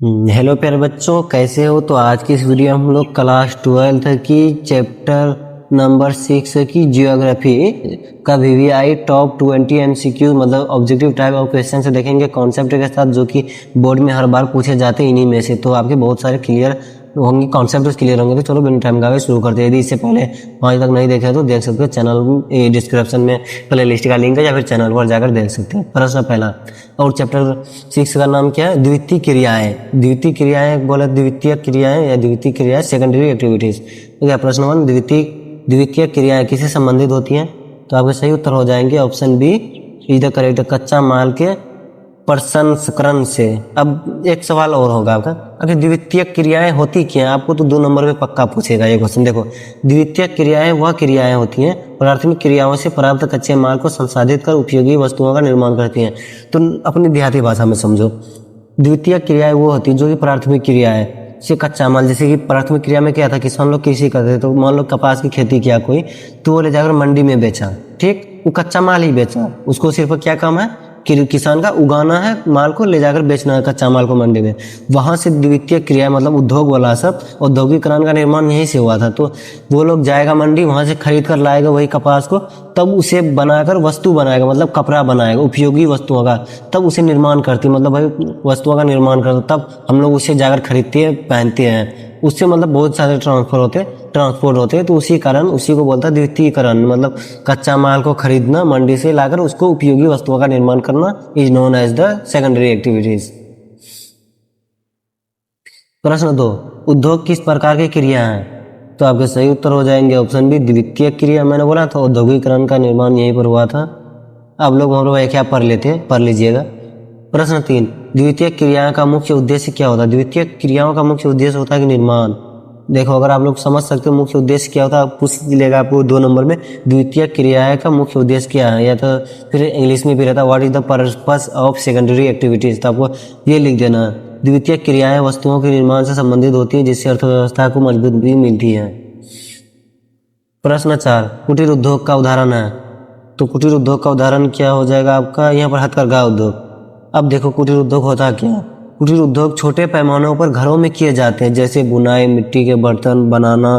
Hello प्यारे बच्चों, कैसे हो। तो आज की इस वीडियो में हम लोग क्लास 12th की चैप्टर नंबर 6 की जियोग्राफी का वीवीआई टॉप 20 एमसीक्यू मतलब ऑब्जेक्टिव टाइप ऑफ क्वेश्चन से देखेंगे कॉन्सेप्ट के साथ, जो कि बोर्ड में हर बार पूछे जाते हैं इन्हीं में से। तो आपके बहुत सारे क्लियर होंगे, कॉन्सेप्ट क्लियर होंगे। तो चलो बिना टाइम गवाए शुरू करते हैं। यदि इससे पहले 5 तक नहीं देखे तो देख सकते हो, चैनल डिस्क्रिप्शन में प्ले लिस्ट का लिंक है या फिर चैनल पर जाकर देख सकते हैं। प्रश्न पहला, और चैप्टर 6 का नाम क्या है? द्वितीय क्रियाएं। द्वितीय क्रियाएं बोले द्वितीय क्रियाएं या द्वितीय क्रियाएं, सेकेंडरी एक्टिविटीज। तो क्या प्रश्न 1, द्वितीय क्रियाएं किससे संबंधित होती हैं? तो आपके सही उत्तर हो जाएंगे option b is the correct, कच्चा माल के प्रसंस्करण से। अब एक सवाल और होगा आपका, अगर द्वितीय क्रियाएं होती क्या है? आपको तो 2 नंबर में पक्का पूछेगा ये क्वेश्चन। देखो, द्वितीय क्रियाएं वह क्रियाएं होती हैं प्राथमिक क्रियाओं से प्राप्त कच्चे माल को संसाधित कर उपयोगी वस्तुओं का निर्माण करती हैं। तो अपनी देहाती भाषा में समझो, द्वितीय क्रियाएं वो होती है जो कि प्राथमिक क्रिया है से कच्चा माल। जैसे कि प्राथमिक क्रिया में क्या था, किसान लोग कृषि करते थे, तो मान लो कपास की खेती किया कोई, तो वो ले जाकर मंडी में बेचा, ठीक, वो कच्चा माल ही बेचा। उसको सिर्फ क्या काम है कि किसान का उगाना है, माल को ले जाकर बेचना है, कच्चा माल को मंडी में। वहां से द्वितीय क्रिया मतलब उद्योग वाला सब, औद्योगिकरण का निर्माण यहीं से हुआ था। तो वो लोग जाएगा मंडी, वहां से खरीद कर लाएगा वही कपास को, तब उसे बनाकर वस्तु बनाएगा, मतलब कपड़ा बनाएगा उपयोगी वस्तुओं का, तब उसे निर्माण करती, मतलब भाई वस्तुओं का निर्माण करता, तब हम लोग उसे जाकर खरीदते हैं, पहनते हैं। उससे मतलब बहुत सारे ट्रांसपोर्ट होते हैं। तो उसी कारण उसी को बोलता है द्वितीयकरण, मतलब कच्चा माल को खरीदना मंडी से लाकर उसको उपयोगी वस्तुओं का निर्माण करना is known as the secondary activities. प्रश्न 2, उद्योग किस प्रकार की क्रिया है? तो आपके सही उत्तर हो जाएंगे ऑप्शन बी द्वितीय क्रिया। मैंने बोला था औद्योगिकरण का निर्माण यहीं पर हुआ था। आप लोग हम लोग क्या पढ़ लीजिएगा। प्रश्न 3, द्वितीय क्रिया का मुख्य उद्देश्य क्या होता है? द्वितीय क्रियाओं का मुख्य उद्देश्य होता है कि निर्माण। देखो, अगर आप लोग समझ सकते हो मुख्य उद्देश्य क्या होता है, पूछ लेगा आपको 2 नंबर में, द्वितीय क्रिया का मुख्य उद्देश्य क्या है, या तो फिर इंग्लिश में भी रहता है what is the purpose of secondary activities. तो आपको ये लिख देना है, द्वितीय क्रियाएं वस्तुओं के निर्माण से संबंधित होती है जिससे अर्थव्यवस्था को मजबूती मिलती है। प्रश्न 4, कुटीर उद्योग का उदाहरण है। तो कुटीर उद्योग का उदाहरण क्या हो जाएगा आपका, यहाँ पर हथकरघा उद्योग। अब देखो, कुटीर उद्योग होता क्या है? कुटीर उद्योग छोटे पैमानों पर घरों में किए जाते हैं, जैसे बुनाई, मिट्टी के बर्तन बनाना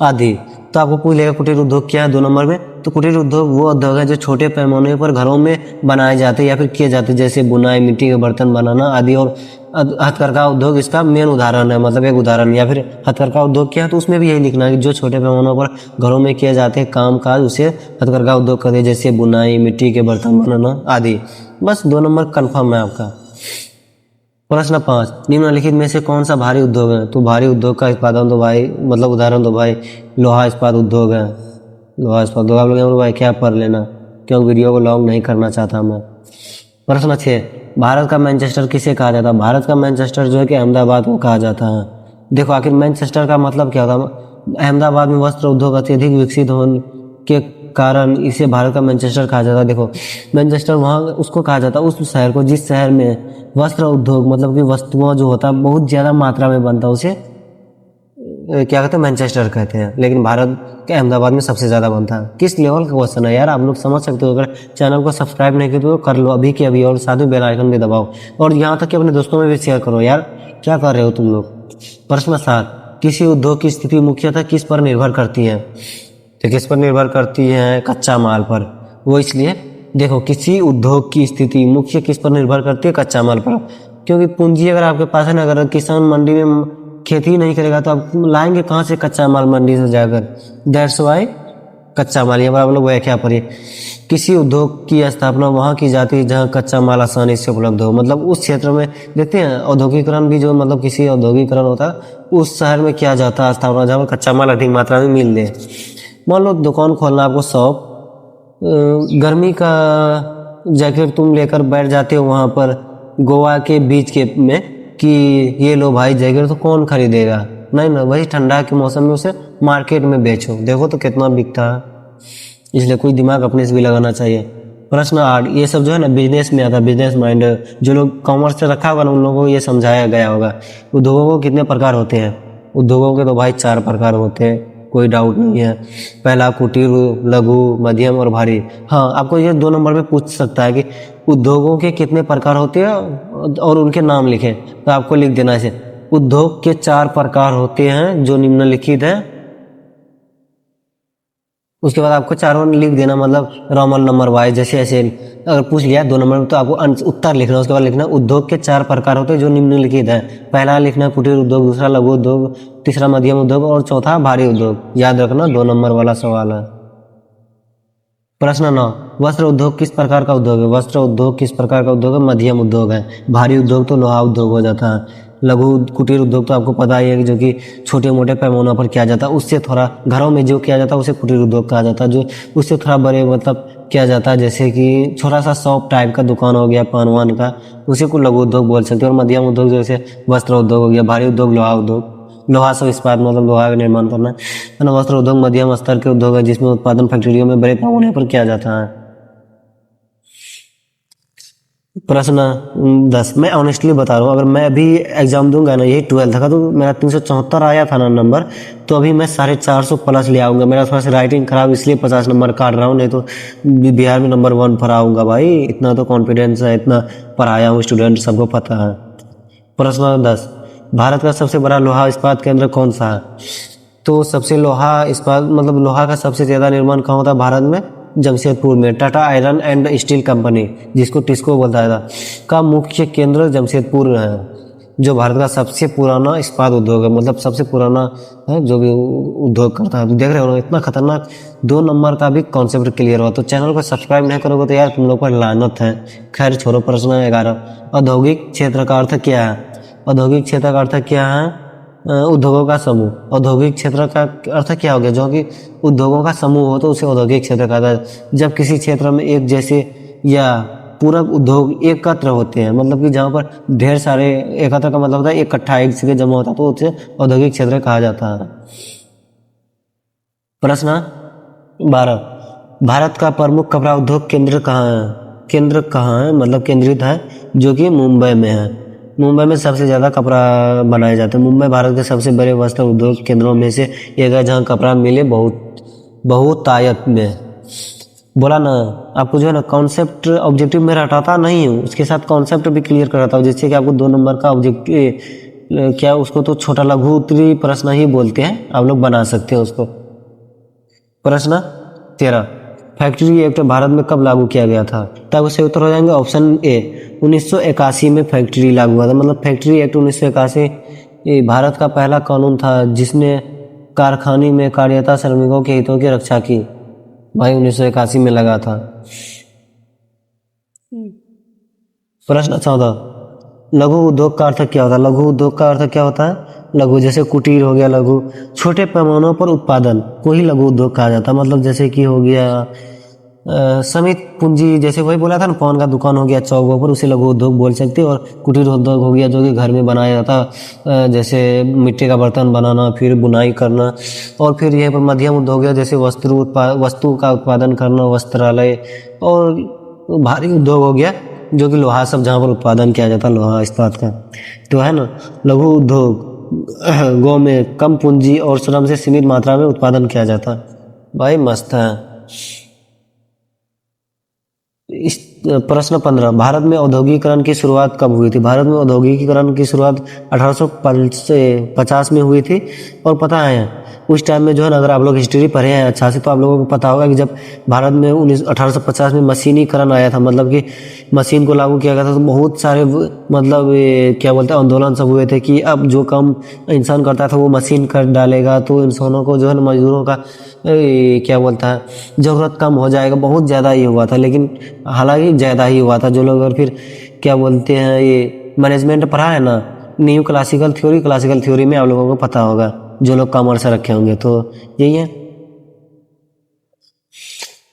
आदि। तो आपको पूछ लेगा कुटीर उद्योग क्या है 2 नंबर में। तो कुटीर उद्योग वो उद्योग है जो छोटे पैमाने पर घरों में बनाए जाते हैं या फिर किए जाते हैं, जैसे बुनाई, मिट्टी के बर्तन बनाना आदि। और हथकरघा उद्योग इसका मेन उदाहरण है, मतलब एक उदाहरण। या फिर हथकरघा उद्योग क्या है, तो उसमें भी यही लिखना है कि जो छोटे पैमानों पर घरों में किए जाते हैं काम काज, उसे हथकरघा उद्योग कहते हैं, जैसे बुनाई, मिट्टी के बर्तन बनाना आदि। बस 2 नंबर कन्फर्म है आपका। प्रश्न 5, निम्नलिखित में से कौन सा भारी उद्योग है? तो भारी उद्योग का उत्पादन तो भाई मतलब उदाहरण तो भाई लोहा इस्पात उद्योग है। लोहा इस्पात उद्योग आप लोग भाई क्या पढ़ लेना, क्योंकि वीडियो को लॉन्ग नहीं करना चाहता मैं। प्रश्न 6, भारत का मैनचेस्टर किसे कहा जाता है? भारत का मैनचेस्टर जो है कि अहमदाबाद को कहा जाता है। देखो, आखिर मैनचेस्टर का मतलब क्या होता है? अहमदाबाद में वस्त्र उद्योग अत्यधिक विकसित होने के कारण इसे भारत का मैनचेस्टर कहा जाता है। देखो, मैनचेस्टर वहाँ उसको कहा जाता है उस शहर को जिस शहर में वस्त्र उद्योग मतलब कि वस्तुओं जो होता है बहुत ज़्यादा मात्रा में बनता है, उसे क्या कहते हैं? मैनचेस्टर कहते हैं। लेकिन भारत के अहमदाबाद में सबसे ज़्यादा बनता है। किस लेवल का क्वेश्चन है यार, आप लोग समझ सकते हो। अगर चैनल को सब्सक्राइब नहीं किया तो कर लो अभी के अभी, और साथ में बेल आइकन भी दबाओ, और यहाँ तक कि अपने दोस्तों में भी शेयर करो यार। क्या कर रहे हो तुम लोग? प्रश्न 7, किसी उद्योग की स्थिति मुख्यतः किस पर निर्भर करती है? तो किस पर निर्भर करती है? कच्चा माल पर। वो इसलिए देखो, किसी उद्योग की स्थिति मुख्य किस पर निर्भर करती है? कच्चा माल पर। क्योंकि पूंजी अगर आपके पास है ना, अगर किसान मंडी में खेती ही नहीं करेगा तो आप लाएंगे कहाँ से कच्चा माल मंडी से जाकर? दैट्स वाई कच्चा माल। यहाँ पर आप लोग व्याख्या पढ़िए, किसी उद्योग की स्थापना वहाँ की जाती है जहाँ कच्चा माल आसानी से उपलब्ध हो। मतलब उस क्षेत्र में देखते हैं औद्योगिकरण भी, जो मतलब किसी औद्योगिकरण होता है उस शहर में किया जाता है स्थापना जहाँ पर कच्चा माल अधिक मात्रा में मिल दे। मान लो दुकान खोलना आपको, शॉप, गर्मी का जैकेट तुम लेकर बैठ जाते हो वहाँ पर गोवा के बीच के में कि ये लो भाई जैकेट, तो कौन खरीदेगा? नहीं ना, वही ठंडा के मौसम में उसे मार्केट में बेचो, देखो तो कितना बिकता है। इसलिए कोई दिमाग अपने से भी लगाना चाहिए। प्रश्न 8, ये सब जो है ना बिजनेस में आता है, बिजनेस माइंड जो लोग कॉमर्स से रखा होगा ना उन लोगों को ये समझाया गया होगा। उद्योगों को कितने प्रकार होते हैं? उद्योगों के तो भाई 4 प्रकार होते हैं, कोई डाउट नहीं है। पहला कुटीर, लघु, मध्यम और भारी। हाँ, आपको ये 2 नंबर में पूछ सकता है कि उद्योगों के कितने प्रकार होते हैं और उनके नाम लिखें। तो आपको लिख देना है इसे, उद्योग के 4 प्रकार होते हैं जो निम्नलिखित है। उसके बाद आपको चारों लिख देना, मतलब रोमन नंबर वाइज, जैसे ऐसे अगर पूछ लिया 2 नंबर में तो आपको उत्तर लिखना। उसके बाद लिखना उद्योग के 4 प्रकार होते हैं जो निम्नलिखित है। पहला लिखना कुटीर उद्योग, दूसरा लघु उद्योग, तीसरा मध्यम उद्योग और चौथा भारी उद्योग। याद रखना 2 नंबर वाला सवाल है। प्रश्न 9, वस्त्र उद्योग किस प्रकार का उद्योग है? वस्त्र उद्योग किस प्रकार का उद्योग है? मध्यम उद्योग है। भारी उद्योग तो लोहा उद्योग हो जाता है। लघु कुटीर उद्योग तो आपको पता ही है कि जो कि छोटे मोटे पैमानों पर किया जाता है, उससे थोड़ा घरों में जो किया जाता है उसे कुटीर उद्योग कहा जाता है। जो उससे थोड़ा बड़े मतलब किया जाता है, जैसे कि छोटा सा शॉप टाइप का दुकान हो गया पान वान का, उसी को लघु उद्योग बोल सकते हैं। और मध्यम उद्योग जैसे वस्त्र उद्योग हो गया। भारी उद्योग लोहा उद्योग, लोहा से इस्पात मतलब लोहा का निर्माण करना है ना। वस्त्र उद्योग मध्यम स्तर के उद्योग है जिसमें उत्पादन फैक्ट्रियों में बड़े पैमाने पर किया जाता है। प्रश्न 10, मैं ऑनेस्टली बता रहा हूँ, अगर मैं अभी एग्जाम दूंगा ना, यही 12th का, तो मेरा 374 आया था ना नंबर, तो अभी मैं 450 प्लस ले आऊंगा। मेरा थोड़ा सा राइटिंग खराब इसलिए 50 नंबर काट रहा हूँ, नहीं तो बिहार में नंबर 1 पर आऊंगा भाई। इतना तो कॉन्फिडेंस है, इतना पढ़ाया हूँ स्टूडेंट, सबको पता है। प्रश्न 10, भारत का सबसे बड़ा लोहा इस्पात केंद्र कौन सा है? तो सबसे लोहा इस्पात मतलब लोहा का सबसे ज़्यादा निर्माण कहाँ होता है भारत में? जमशेदपुर में। Tata iron and steel company, जिसको टिस्को बोलता है, का मुख्य केंद्र जमशेदपुर है, जो भारत का सबसे पुराना इस्पात उद्योग है, मतलब सबसे पुराना है जो भी उद्योग करता है। तो देख रहे हो इतना खतरनाक 2 नंबर का भी कॉन्सेप्ट क्लियर हुआ। तो चैनल को सब्सक्राइब नहीं करोगे तो यार तुम लोग पर लानत है। खैर छोड़ो। प्रश्न 11, औद्योगिक क्षेत्र का अर्थ क्या है? औद्योगिक क्षेत्र का अर्थ क्या है? उद्योगों का समूह। औद्योगिक क्षेत्र का अर्थ क्या हो गया? जो कि उद्योगों का समूह हो तो उसे औद्योगिक क्षेत्र कहता है। जब किसी क्षेत्र में एक जैसे या पूरक उद्योग एकत्र होते हैं, मतलब कि जहाँ पर ढेर सारे, एकत्र का मतलब होता है इकट्ठा एक जगह जमा होता है, तो उसे औद्योगिक क्षेत्र कहा जाता है। प्रश्न 12, भारत का प्रमुख कपड़ा उद्योग केंद्र कहाँ है? केंद्र कहाँ है मतलब केंद्रित है, जो कि मुंबई में है। मुंबई में सबसे ज़्यादा कपड़ा बनाए जाते हैं। मुंबई भारत के सबसे बड़े वस्त्र उद्योग केंद्रों में से एक है, जहाँ कपड़ा मिले बहुतायत में। बोला ना आपको, जो है ना कॉन्सेप्ट ऑब्जेक्टिव में रटाता नहीं हूँ, उसके साथ कॉन्सेप्ट भी क्लियर कराता हूँ, जिससे कि आपको 2 नंबर का ऑब्जेक्टिव क्या उसको तो छोटा लघु उत्तरीय प्रश्न ही बोलते हैं, आप लोग बना सकते हैं उसको। प्रश्न 13, फैक्ट्री एक्ट भारत में कब लागू किया गया था? तब उससे उत्तर हो जाएंगे ऑप्शन ए, 1981 में फैक्ट्री लागू हुआ था। मतलब फैक्ट्री एक्ट 1981 भारत का पहला कानून था जिसने कारखाने में कार्यरत श्रमिकों के हितों की रक्षा की। भाई 1981 में लगा था। प्रश्न 14, लघु उद्योग का अर्थ क्या होता है? लघु उद्योग का अर्थ क्या होता है? लघु जैसे कुटीर हो गया, लघु छोटे पैमानों पर उत्पादन को ही लघु उद्योग कहा जाता है। मतलब जैसे कि हो गया समित पूंजी, जैसे वही बोला था ना, पान का दुकान हो गया चौक पर, उसे लघु उद्योग बोल सकते हैं। और कुटीर उद्योग हो गया जो कि घर में बनाया जाता, जैसे मिट्टी का बर्तन बनाना, फिर बुनाई करना। और फिर यह पर मध्यम उद्योग हो गया, जैसे वस्तु का उत्पादन करना, वस्त्रालय। और भारी उद्योग हो गया जो कि लोहा सब जहाँ पर उत्पादन किया जाता है, लोहा इस्पात का। तो है ना, लघु उद्योग गो में कम पूंजी और श्रम से सीमित मात्रा में उत्पादन किया जाता है। भाई मस्त है। इस प्रश्न 15, भारत में औद्योगिकरण की शुरुआत कब हुई थी? भारत में औद्योगिकरण की शुरुआत 1850 में हुई थी। और पता है उस टाइम में जो है ना, अगर आप लोग हिस्ट्री पढ़े हैं अच्छा से, तो आप लोगों को पता होगा कि जब भारत में 1850 में मशीनीकरण आया था, मतलब कि मशीन को लागू किया गया था, तो बहुत सारे मतलब क्या बोलते हैं आंदोलन सब हुए थे कि अब जो काम इंसान करता था वो मशीन कर डालेगा, तो इंसानों को जो है ना मजदूरों का क्या बोलता है ज़रूरत कम हो जाएगा। बहुत ज़्यादा ये हुआ था, लेकिन हालांकि ज़्यादा ही हुआ था। जो लोग और फिर क्या बोलते हैं ये मैनेजमेंट पढ़ा है ना, न्यू क्लासिकल थ्योरी में आप लोगों को पता होगा, जो लोग कॉमर्स रखे होंगे, तो यही है।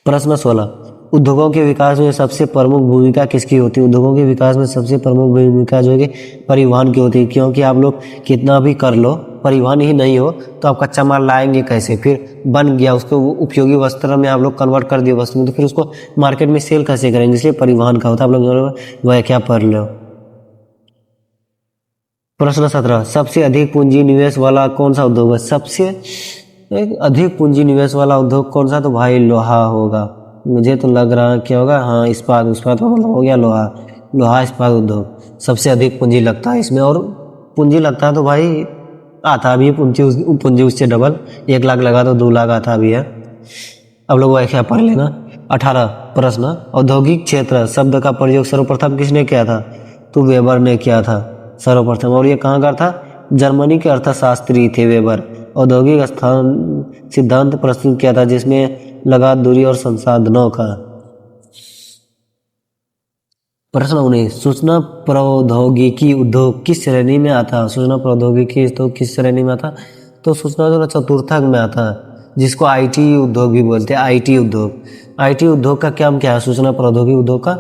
प्रश्न 16, उद्योगों के विकास में सबसे प्रमुख भूमिका किसकी होती है? उद्योगों के विकास में सबसे प्रमुख भूमिका जो है कि परिवहन की होती है। क्योंकि आप लोग कितना भी कर लो, परिवहन ही नहीं हो तो आप कच्चा माल लाएंगे कैसे? फिर बन गया उसको उपयोगी वस्त्र में आप लोग कन्वर्ट कर दिए वस्तु में, तो फिर उसको मार्केट में सेल कैसे करेंगे? इसलिए परिवहन का होता है। आप लोग वह क्या पढ़ लो। प्रश्न 17, सबसे अधिक पूंजी निवेश वाला कौन सा उद्योग है? सबसे अधिक पूंजी निवेश वाला उद्योग कौन सा? तो भाई लोहा होगा। मुझे तो लग रहा है क्या होगा, हाँ इस्पात, इस्पात का मतलब हो गया लोहा, लोहा इस्पात उद्योग सबसे अधिक पूंजी लगता है इसमें। और पूंजी लगता है तो भाई आता भी है पूंजी उससे डबल, 1 लाख लगा तो 2 लाख आता भी है। अब लोग व्याख्या पढ़ लेना। 18 प्रश्न, औद्योगिक क्षेत्र शब्द का प्रयोग सर्वप्रथम किसने किया था? तो वेबर ने किया था सर्वप्रथम। और ये कहाँ का था? जर्मनी के अर्थशास्त्री थे वेबर। औद्योगिक स्थान सिद्धांत प्रस्तुत किया था जिसमें लगात, दूरी और संसाधनों का। प्रश्न 19, सूचना प्रौद्योगिकी उद्योग किस श्रेणी में आता? सूचना प्रौद्योगिकी उद्योग किस श्रेणी में आता? तो सूचना जो चतुर्थक में आता है, जिसको आईटी उद्योग भी बोलते हैं। आईटी उद्योग, आईटी उद्योग का क्या है? सूचना प्रौद्योगिकी उद्योग का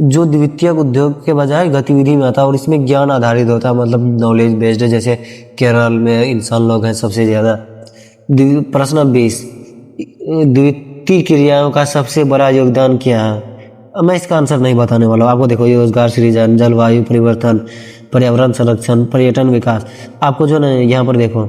जो द्वितीयक उद्योग के बजाय गतिविधि में आता है और इसमें ज्ञान आधारित होता है, मतलब नॉलेज बेस्ड है। जैसे केरल में इंसान लोग हैं सबसे ज़्यादा। प्रश्न 20, द्वितीय क्रियाओं का सबसे बड़ा योगदान क्या है? अब मैं इसका आंसर नहीं बताने वाला हूँ आपको। देखो, ये रोजगार सृजन, जलवायु परिवर्तन, पर्यावरण संरक्षण, पर्यटन विकास। आपको जो ना यहाँ पर देखो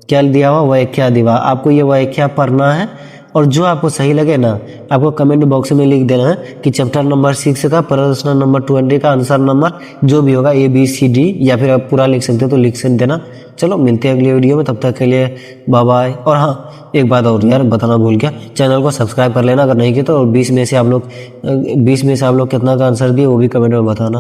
क्या दिया हुआ, व्याख्या दिया। आपको ये व्याख्या पढ़ना है और जो आपको सही लगे ना, आपको कमेंट बॉक्स में लिख देना है कि चैप्टर नंबर 6 का प्रश्न नंबर 20 का आंसर नंबर जो भी होगा ABCD, या फिर आप पूरा लिख सकते हो तो लिख देना। चलो मिलते हैं अगली वीडियो में, तब तक के लिए बाय बाय। और हाँ, एक बात और यार बताना भूल गया, चैनल को सब्सक्राइब कर लेना अगर नहीं किया तो। और 20 में से आप लोग कितना का आंसर दिए वो भी कमेंट में बताना।